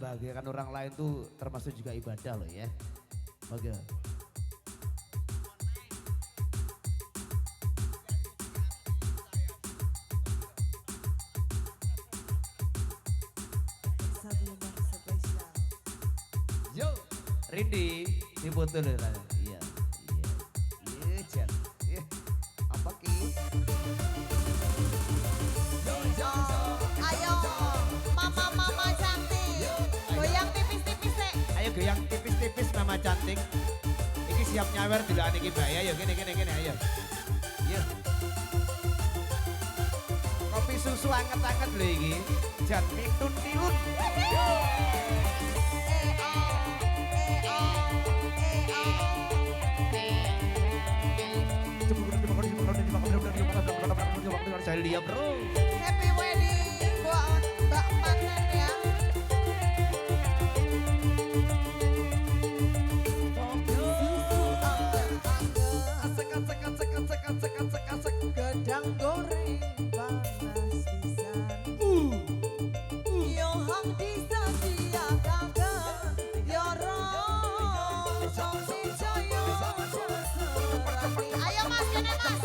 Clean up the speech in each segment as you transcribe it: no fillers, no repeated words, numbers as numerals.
membahagiakan orang lain tuh termasuk juga ibadah loh ya. Oke. Yo, Rindi, dipoto dulu lah. Iya, iya, iya, Jan. Iya. Apa ki? Ayo, mama cantik, goyang tipis-tipis nek. Ayo goyang tipis-tipis mama cantik. Iki siap nyawer dulu iki Mbak. Ayo gini ayo. Yo. Kopi susu anget-anget lho iki. Jan mitun-tiun. Saya lihat bro. Happy wedding buat Mbak Manen ya. Gedang goreng panas pisan. Yo hang disediakan yo roh sing jaya seserati. Ayo Mas, kene Mas.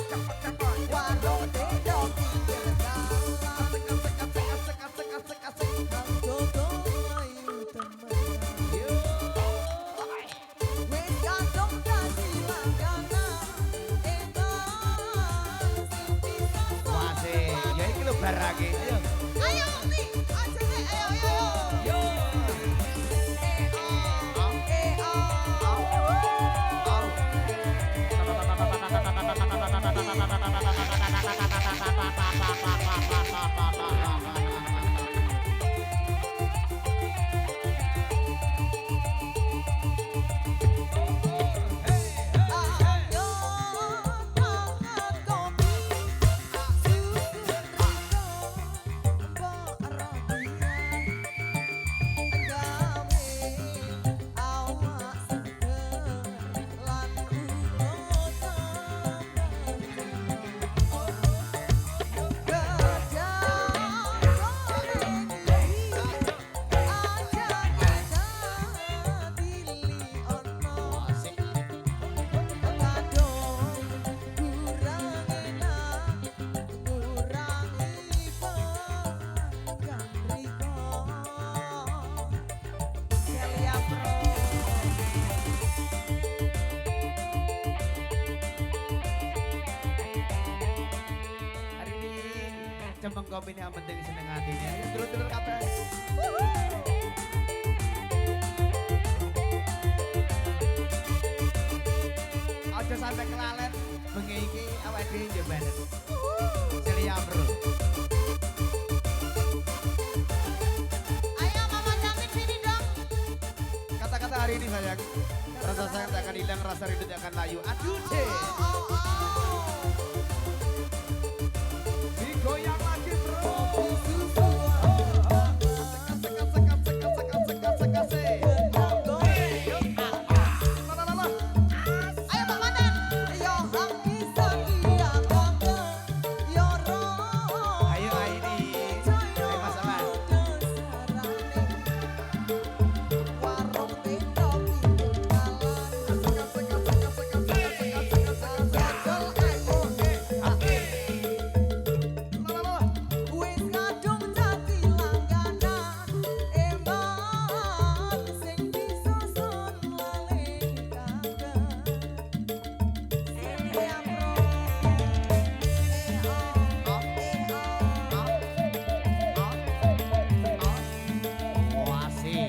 Warung dedok pinggir dalan. Kang Jogo ayu temenan. Wis kadung dadi langganan. Eman sing bisa Masih, ya iki lho bar lagi. Ayo. Ayo nih, aja nih, ayo. Yo. Cemeng kopi ini yang penting seneng hatinya. Dulur-dulur kabeh. Aja sampai kelalen bengi iki awake dhewe njebanen. Celia bro. Ayo mama cantik sini dong. Kata-kata hari ini sayang. Rasa sayang tak akan hilang, rasa rindu tak akan layu. Aduh deh. Digoyang lagi bro. Ayo Mbak Manen. Yo hang disediakan yo roh. Ayo Aini. Ayo masalah. Warung dedok pinggir dalan. Wis kadung dadi langganan. Eman sing disusun laling kangen. Sayang Wah sih.